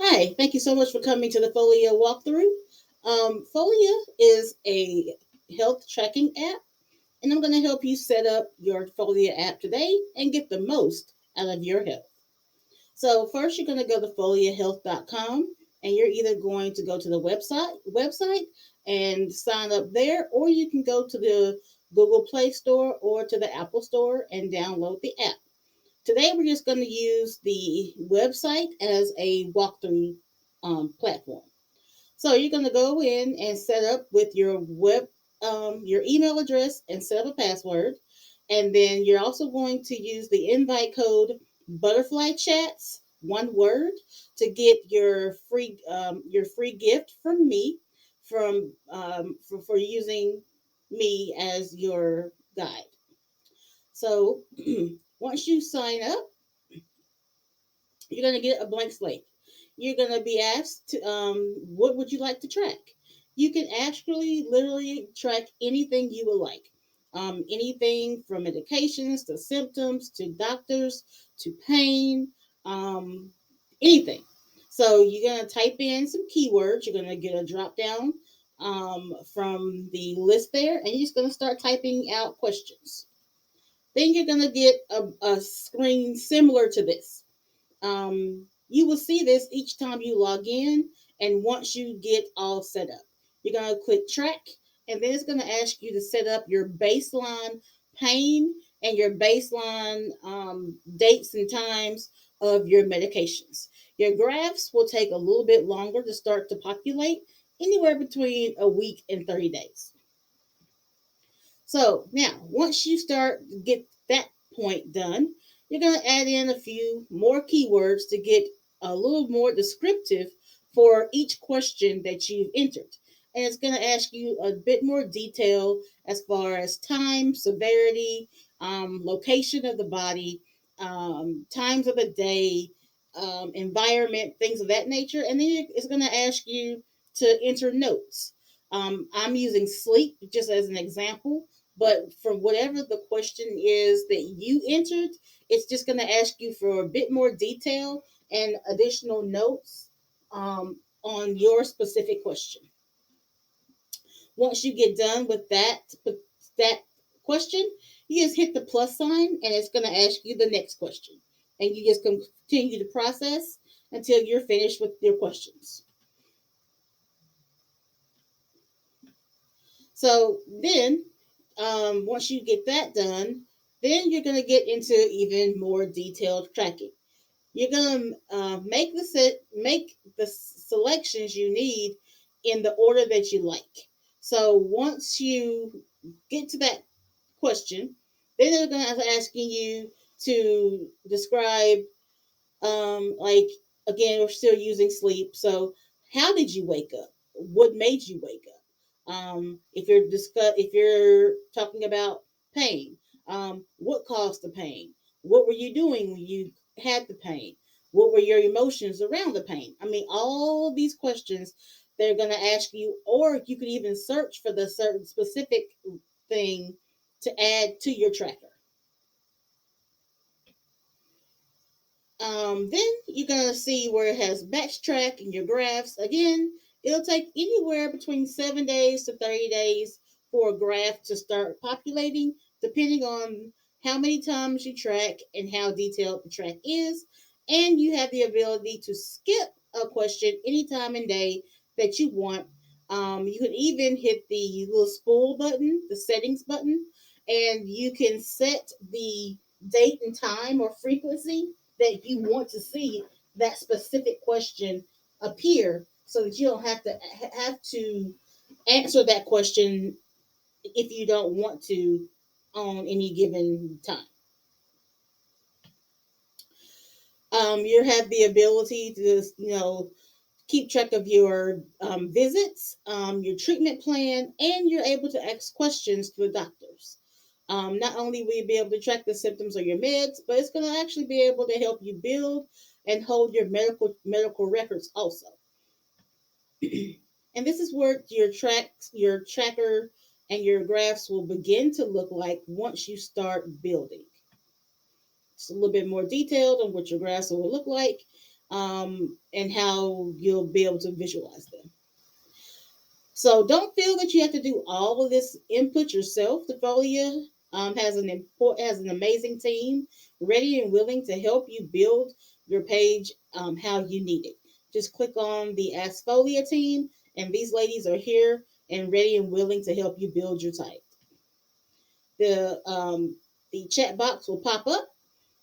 Hi, thank you so much for coming to the Folia walkthrough. Folia is a health tracking app, and I'm going to help you set up your Folia app today and get the most out of your health. So first, you're going to go to foliahealth.com, and you're either going to go to the website and sign up there, or you can go to the Google Play Store or to the Apple Store and download the app. Today, we're just going to use the website as a walkthrough platform. So you're going to go in and set up with your email address and set up a password. And then you're also going to use the invite code Butterfly Chats, one word, to get your free gift from me for using me as your guide. So once you sign up, you're going to get a blank slate. You're going to be asked what would you like to track? You can actually literally track anything you would like. Anything from medications to symptoms to doctors to pain, um, anything. So you're going to type in some keywords. You're going to get a drop down from the list there, and you're just going to start typing out questions. Then you're going to get a screen similar to this. You will see this each time you log in, and once you get all set up, you're going to click track, and then it's going to ask you to set up your baseline pain and your baseline dates and times of your medications. Your graphs will take a little bit longer to start to populate, anywhere between a week and 30 days. So now, once you start to get that point done, you're going to add in a few more keywords to get a little more descriptive for each question that you've entered. And it's going to ask you a bit more detail as far as time, severity, location of the body, times of the day, environment, things of that nature. And then it's going to ask you to enter notes. I'm using sleep just as an example, but for whatever the question is that you entered, it's just going to ask you for a bit more detail and additional notes on your specific question. Once you get done with that question, you just hit the plus sign, and it's going to ask you the next question, and you just continue to process until you're finished with your questions. So then, once you get that done, then you're going to get into even more detailed tracking. You're going to make the selections you need in the order that you like. So once you get to that question, then they're going to be asking you to describe, like, again, we're still using sleep. So how did you wake up? What made you wake up? If you're talking about pain, what caused the pain? What were you doing when you had the pain? What were your emotions around the pain? I mean, all these questions they're going to ask you, or you could even search for the certain specific thing to add to your tracker. Then you're gonna see where it has batch track and your graphs. Again, it'll take anywhere between 7 days to 30 days for a graph to start populating, depending on how many times you track and how detailed the track is. And you have the ability to skip a question anytime and day that you want. You can even hit the little spool button, the settings button, and you can set the date and time or frequency that you want to see that specific question appear, so that you don't have to answer that question if you don't want to on any given time. You have the ability to keep track of your visits, your treatment plan, and you're able to ask questions to the doctors. Not only will you be able to track the symptoms of your meds, but it's going to actually be able to help you build and hold your medical records also. And this is where your tracker, and your graphs will begin to look like once you start building. It's a little bit more detailed on what your graphs will look like. and how you'll be able to visualize them. So don't feel that you have to do all of this input yourself. The Folia has an amazing team ready and willing to help you build your page how you need it. Just click on the Ask Folia team, and these ladies are here and ready and willing to help you build your site. The chat box will pop up,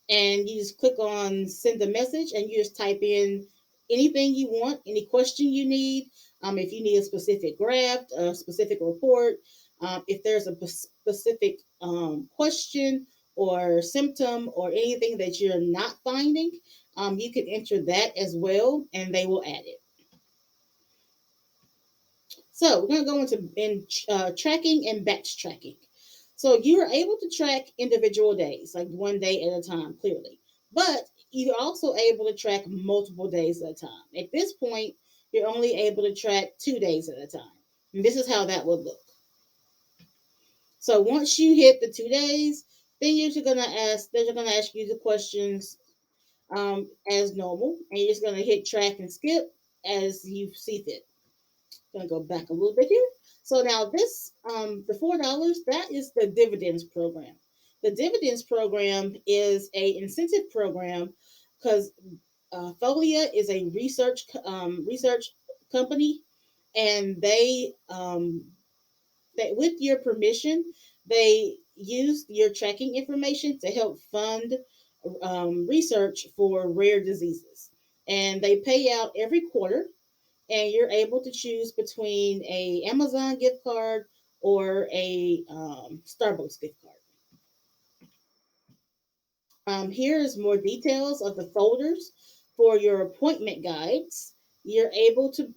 and you just click on send a message, and you just type in anything you want, any question you need. If you need a specific graph, a specific report, if there's a specific question or symptom or anything that you're not finding, you can enter that as well, and they will add it. So we're going to go into tracking and batch tracking. So you are able to track individual days, like one day at a time, clearly. But you're also able to track multiple days at a time. At this point, you're only able to track 2 days at a time. And this is how that would look. So once you hit the 2 days, then they're gonna ask you the questions as normal, and you're just gonna hit track and skip as you see fit. Gonna go back a little bit here. So now this, the $4, that is the dividends program. The dividends program is a incentive program because Folia is a research company, and they, with your permission, they use your tracking information to help fund research for rare diseases, and they pay out every quarter, and you're able to choose between a Amazon gift card or a Starbucks gift card. Here is more details of the folders for your appointment guides. You're able to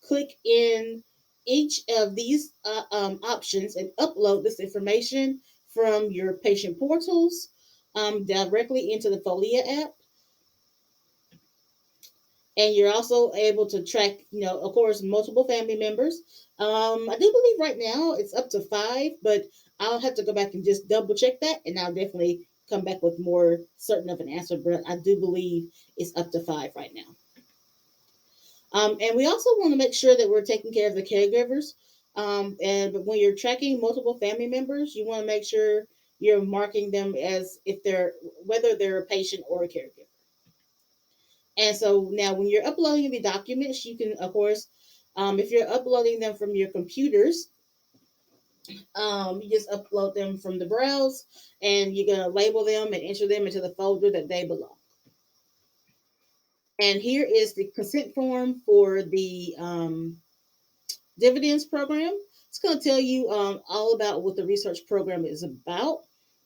click in each of these options and upload this information from your patient portals directly into the Folia app. And you're also able to track, of course, multiple family members. I do believe right now it's up to 5, but I'll have to go back and just double check that, and I'll definitely come back with more certain of an answer. But I do believe it's up to 5 right now. And we also want to make sure that we're taking care of the caregivers. But when you're tracking multiple family members, you want to make sure you're marking them as if whether they're a patient or a caregiver. And so now when you're uploading the documents, you can, of course, if you're uploading them from your computers, you just upload them from the browse, and you're going to label them and enter them into the folder that they belong. And here is the consent form for the dividends program. It's going to tell you all about what the research program is about,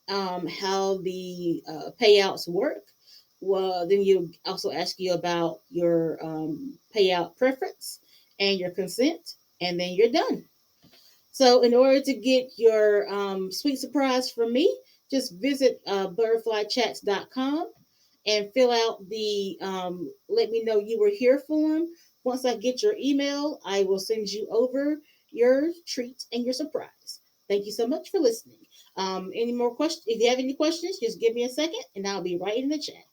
how the payouts work. Well, then you also ask you about your payout preference and your consent, and then you're done. So, in order to get your sweet surprise from me, just visit butterflychats.com and fill out the let me know you were here form. Once I get your email, I will send you over your treat and your surprise. Thank you so much for listening. Any more questions? If you have any questions, just give me a second and I'll be right in the chat.